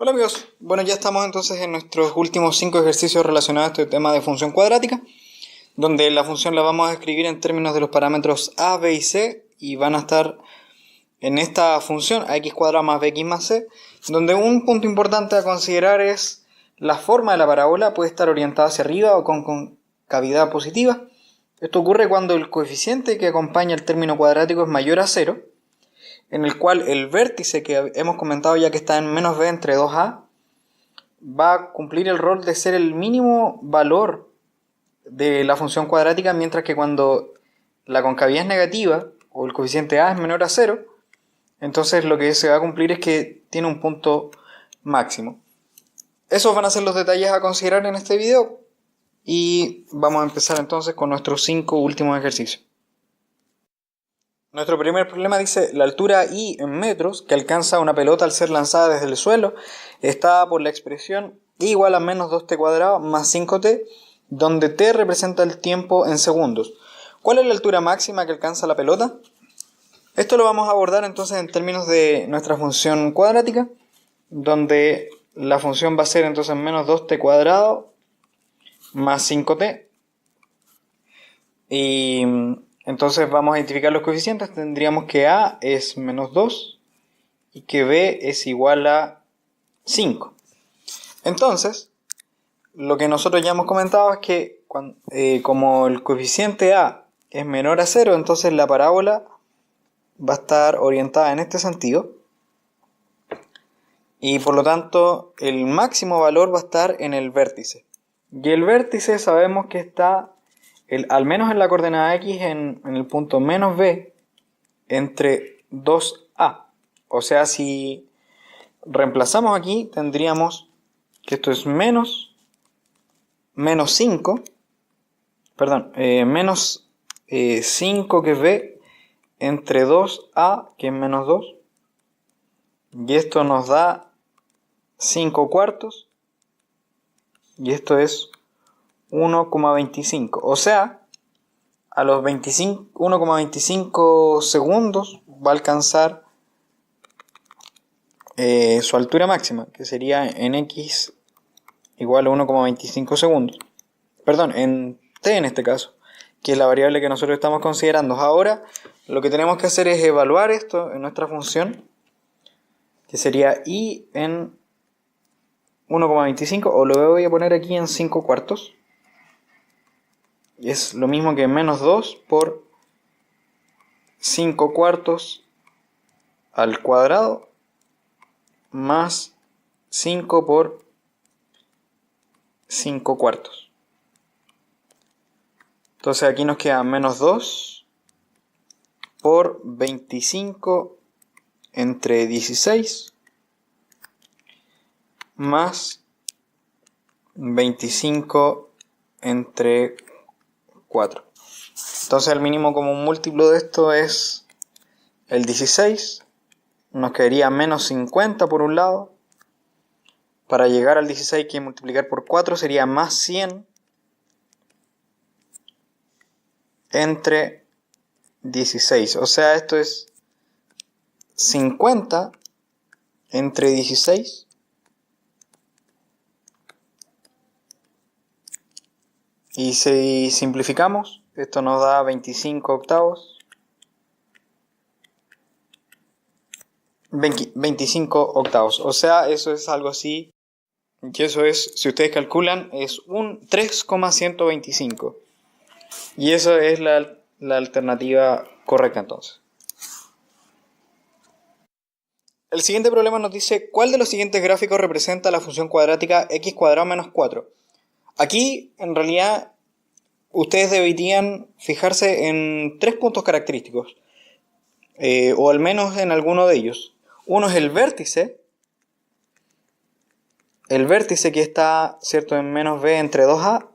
Hola amigos, bueno, ya estamos entonces en nuestros últimos 5 ejercicios relacionados a este tema de función cuadrática, donde la función la vamos a escribir en términos de los parámetros a, b y c, y van a estar en esta función ax cuadrado más bx más c, donde un punto importante a considerar es la forma de la parábola. Puede estar orientada hacia arriba o con concavidad positiva. Esto ocurre cuando el coeficiente que acompaña el término cuadrático es mayor a 0, en el cual el vértice que hemos comentado ya que está en menos b entre 2a va a cumplir el rol de ser el mínimo valor de la función cuadrática, mientras que cuando la concavidad es negativa o el coeficiente a es menor a 0, entonces lo que se va a cumplir es que tiene un punto máximo. Esos van a ser los detalles a considerar en este video y vamos a empezar entonces con nuestros 5 últimos ejercicios. Nuestro primer problema dice: la altura I en metros que alcanza una pelota al ser lanzada desde el suelo está dada por la expresión I igual a menos 2t cuadrado más 5t, donde t representa el tiempo en segundos. ¿Cuál es la altura máxima que alcanza la pelota? Esto lo vamos a abordar entonces en términos de nuestra función cuadrática, donde la función va a ser entonces menos 2t cuadrado más 5t. Y entonces vamos a identificar los coeficientes. Tendríamos que a es menos 2 y que b es igual a 5. Entonces, lo que nosotros ya hemos comentado es que como el coeficiente a es menor a 0, entonces la parábola va a estar orientada en este sentido. Y por lo tanto, el máximo valor va a estar en el vértice. Y el vértice sabemos que está al menos en la coordenada x en el punto menos b entre 2a. O sea, si reemplazamos aquí, tendríamos que esto es menos 5, menos 5 que es b entre 2a que es menos 2. Y esto nos da 5 cuartos. Y esto es 1,25. O sea, a los 1,25 segundos va a alcanzar su altura máxima, que sería en x igual a 1,25 segundos. Perdón, en t en este caso, que es la variable que nosotros estamos considerando. Ahora, lo que tenemos que hacer es evaluar esto en nuestra función, que sería y en 1,25, o lo voy a poner aquí en 5 cuartos. Y es lo mismo que menos 2 por 5 cuartos al cuadrado más 5 por 5 cuartos. Entonces aquí nos queda menos 2 por 25 entre 16 más 25 entre 4. Entonces el mínimo común múltiplo de esto es el 16. Nos quedaría menos 50 por un lado. Para llegar al 16 hay que multiplicar por 4, sería más 100 entre 16. O sea, esto es 50 entre 16. Y si simplificamos, esto nos da 25 octavos. 25 octavos. O sea, eso es algo así. Y eso es, si ustedes calculan, es un 3,125. Y eso es la alternativa correcta entonces. El siguiente problema nos dice: ¿cuál de los siguientes gráficos representa la función cuadrática x cuadrado menos 4? Aquí, en realidad, ustedes deberían fijarse en 3 puntos característicos, o al menos en alguno de ellos. Uno es el vértice que está, ¿cierto?, en menos b entre 2a.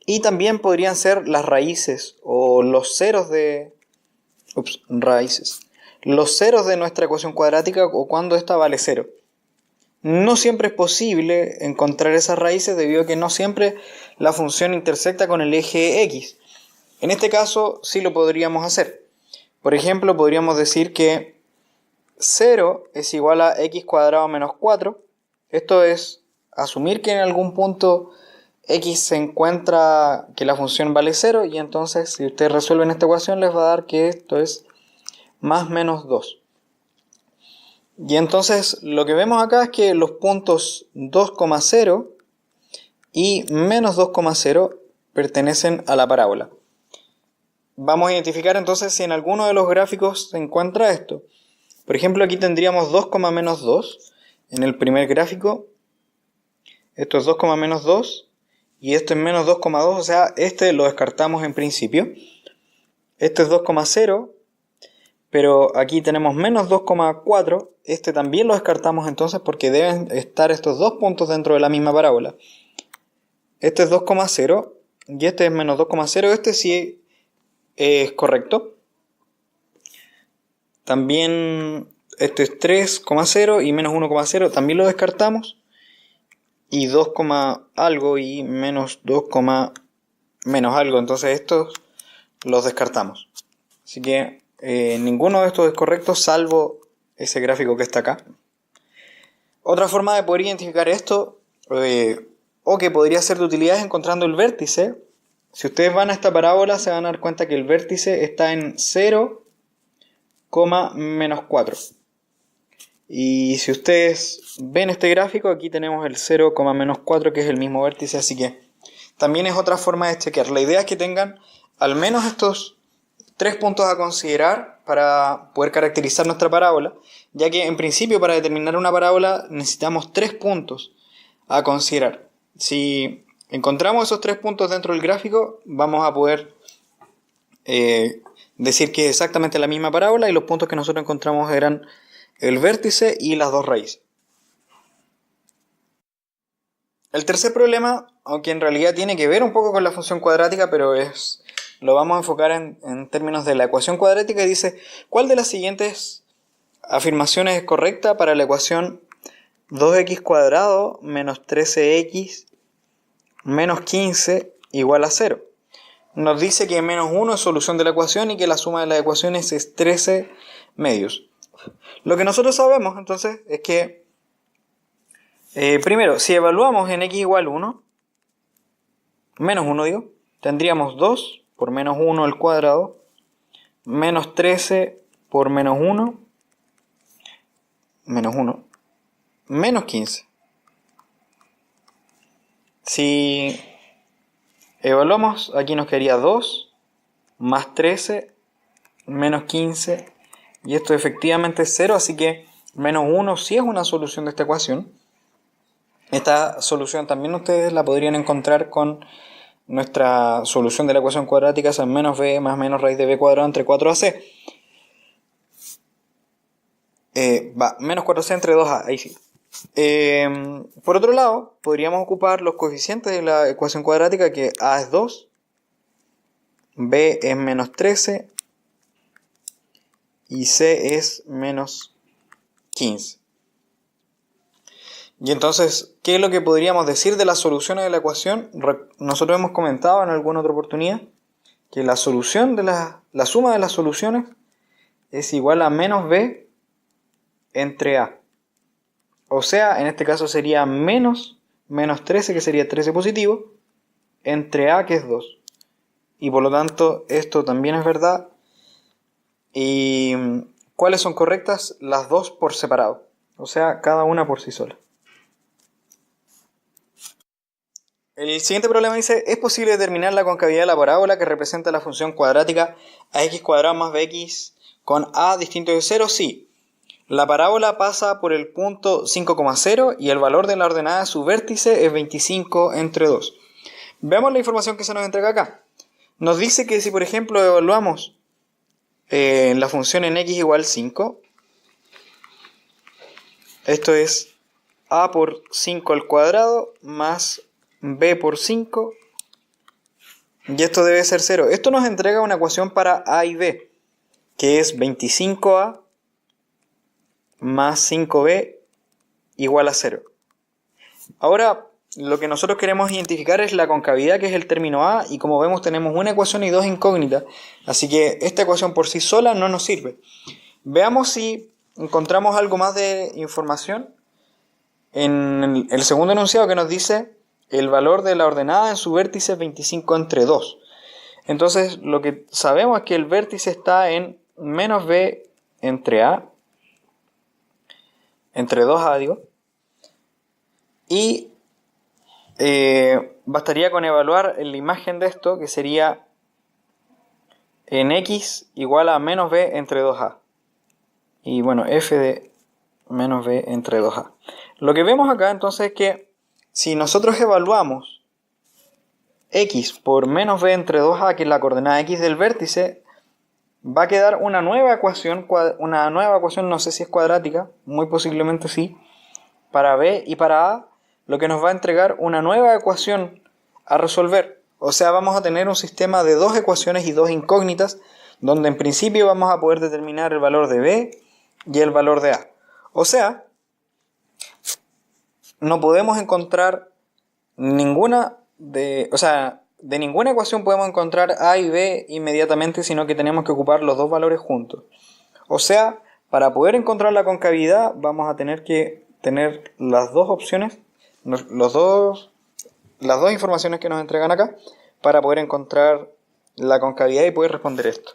Y también podrían ser las raíces o los ceros de... Los ceros de nuestra ecuación cuadrática, o cuando esta vale 0. No siempre es posible encontrar esas raíces debido a que no siempre la función intersecta con el eje x. En este caso sí lo podríamos hacer. Por ejemplo, podríamos decir que 0 es igual a x cuadrado menos 4. Esto es asumir que en algún punto x se encuentra que la función vale 0, y entonces si ustedes resuelven esta ecuación les va a dar que esto es más menos 2. Y entonces lo que vemos acá es que los puntos 2,0 y menos 2,0 pertenecen a la parábola. Vamos a identificar entonces si en alguno de los gráficos se encuentra esto. Por ejemplo, aquí tendríamos 2, menos 2 en el primer gráfico. Esto es 2, menos 2 y esto es menos 2,2, o sea, este lo descartamos en principio. Este es 2,0, pero aquí tenemos menos 2,4. Este también lo descartamos entonces porque deben estar estos dos puntos dentro de la misma parábola. Este es 2,0 y este es menos 2,0. Este sí es correcto. También este es 3,0 y menos 1,0. También lo descartamos. Y 2, algo y menos 2, menos algo. Entonces estos los descartamos. Así que ninguno de estos es correcto salvo ese gráfico que está acá. Otra forma de poder identificar esto o que podría ser de utilidad es encontrando el vértice. Si ustedes van a esta parábola se van a dar cuenta que el vértice está en 0, menos 4. Y si ustedes ven este gráfico, aquí tenemos el 0, menos 4, que es el mismo vértice, así que también es otra forma de chequear. La idea es que tengan al menos estos 3 puntos a considerar para poder caracterizar nuestra parábola, ya que en principio para determinar una parábola necesitamos 3 puntos a considerar. Si encontramos esos 3 puntos dentro del gráfico, vamos a poder decir que es exactamente la misma parábola, y los puntos que nosotros encontramos eran el vértice y las dos raíces. El tercer problema, aunque en realidad tiene que ver un poco con la función cuadrática, pero lo vamos a enfocar en términos de la ecuación cuadrática, y dice: ¿cuál de las siguientes afirmaciones es correcta para la ecuación 2x cuadrado menos 13x menos 15 igual a 0? Nos dice que menos 1 es solución de la ecuación y que la suma de las ecuaciones es 13 medios. Lo que nosotros sabemos entonces es que primero, si evaluamos en x igual 1, menos 1 digo, tendríamos 2 por menos 1 al cuadrado, menos 13 por menos 1, menos 1, menos 15. Si evaluamos, aquí nos quedaría 2 más 13 menos 15, y esto efectivamente es 0, así que menos 1 sí es una solución de esta ecuación. Esta solución también ustedes la podrían encontrar con nuestra solución de la ecuación cuadrática, es menos b más menos raíz de b cuadrado entre 4ac. Menos 4c entre 2a, ahí sí. Por otro lado, podríamos ocupar los coeficientes de la ecuación cuadrática, que a es 2, b es menos 13 y c es menos 15. Y entonces, ¿qué es lo que podríamos decir de las soluciones de la ecuación? Nosotros hemos comentado en alguna otra oportunidad que la solución de la suma de las soluciones es igual a menos b entre a. O sea, en este caso sería menos 13, que sería 13 positivo, entre a, que es 2. Y por lo tanto, esto también es verdad. ¿Y cuáles son correctas? Las dos por separado. O sea, cada una por sí sola. El siguiente problema dice: ¿es posible determinar la concavidad de la parábola que representa la función cuadrática ax cuadrado más bx con a distinto de 0? Sí. La parábola pasa por el punto 5,0 y el valor de la ordenada de su vértice es 25 entre 2. Veamos la información que se nos entrega acá. Nos dice que si, por ejemplo, evaluamos la función en x igual 5, esto es a por 5 al cuadrado más b por 5, y esto debe ser 0. Esto nos entrega una ecuación para a y b, que es 25a más 5b igual a 0. Ahora, lo que nosotros queremos identificar es la concavidad, que es el término a, y como vemos tenemos una ecuación y dos incógnitas, así que esta ecuación por sí sola no nos sirve. Veamos si encontramos algo más de información en el segundo enunciado que nos dice el valor de la ordenada en su vértice 25 entre 2. Entonces lo que sabemos es que el vértice está en menos b entre a, entre 2a digo, y bastaría con evaluar la imagen de esto, que sería en x igual a menos b entre 2a. Y bueno, f de menos b entre 2a. Lo que vemos acá entonces es que si nosotros evaluamos x por menos b entre 2a, que es la coordenada x del vértice, va a quedar una nueva ecuación, no sé si es cuadrática, muy posiblemente sí, para b y para a, lo que nos va a entregar una nueva ecuación a resolver. O sea, vamos a tener un sistema de dos ecuaciones y dos incógnitas, donde en principio vamos a poder determinar el valor de b y el valor de a. O sea, no podemos encontrar de ninguna ecuación podemos encontrar a y b inmediatamente, sino que tenemos que ocupar los dos valores juntos. O sea, para poder encontrar la concavidad vamos a tener que tener las dos opciones, las dos informaciones que nos entregan acá, para poder encontrar la concavidad y poder responder esto.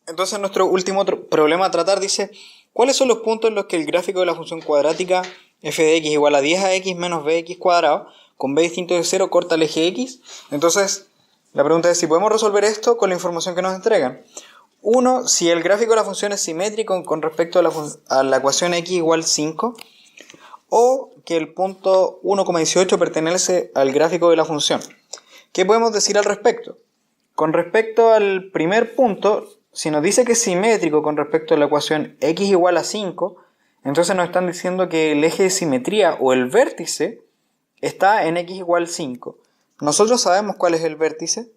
Entonces nuestro último problema a tratar dice: ¿cuáles son los puntos en los que el gráfico de la función cuadrática f de x igual a 10ax menos bx cuadrado con b distinto de 0 corta el eje x? Entonces la pregunta es si podemos resolver esto con la información que nos entregan. Uno, si el gráfico de la función es simétrico con respecto a la ecuación x igual 5, o que el punto 1,18 pertenece al gráfico de la función. ¿Qué podemos decir al respecto? Con respecto al primer punto, si nos dice que es simétrico con respecto a la ecuación x igual a 5, entonces nos están diciendo que el eje de simetría o el vértice está en x igual 5. Nosotros sabemos cuál es el vértice,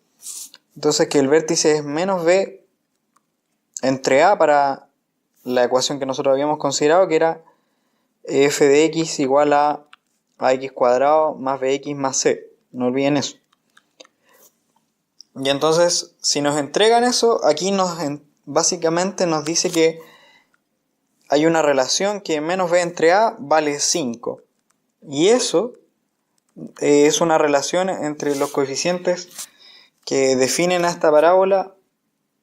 entonces que el vértice es menos b entre a para la ecuación que nosotros habíamos considerado, que era f de x igual a x cuadrado más bx más c. No olviden eso. Y entonces, si nos entregan eso, aquí básicamente nos dice que hay una relación que menos b entre a vale 5. Y eso es una relación entre los coeficientes que definen a esta parábola,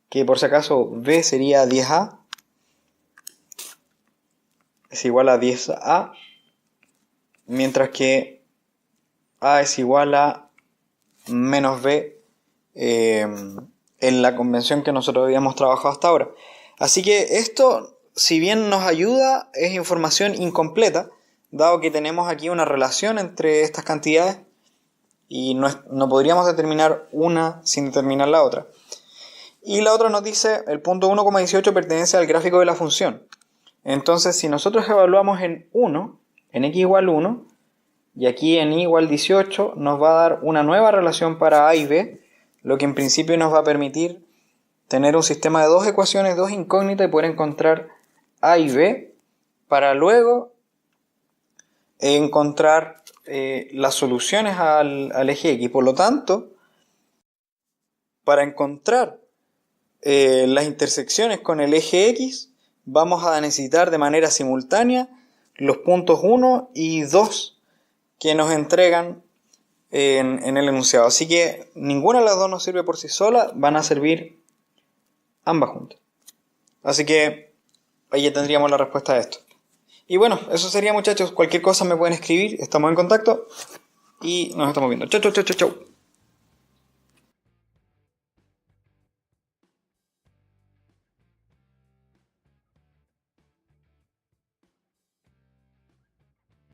que por si acaso b sería 10a, es igual a 10a, mientras que a es igual a menos b en la convención que nosotros habíamos trabajado hasta ahora. Así que esto, si bien nos ayuda, es información incompleta, dado que tenemos aquí una relación entre estas cantidades y no podríamos determinar una sin determinar la otra. Y la otra nos dice el punto 1,18 pertenece al gráfico de la función. Entonces, si nosotros evaluamos en 1, en x igual 1, y aquí en y igual 18, nos va a dar una nueva relación para a y b, lo que en principio nos va a permitir tener un sistema de dos ecuaciones, dos incógnitas, y poder encontrar a y b, para luego encontrar las soluciones al eje x. Por lo tanto, para encontrar las intersecciones con el eje x, vamos a necesitar de manera simultánea los puntos 1 y 2 que nos entregan en el enunciado. Así que ninguna de las dos nos sirve por sí sola, van a servir ambas juntas. Así que ahí ya tendríamos la respuesta a esto. Y bueno, eso sería, muchachos. Cualquier cosa me pueden escribir, estamos en contacto y nos estamos viendo. Chau, chau, chau, chau, chau.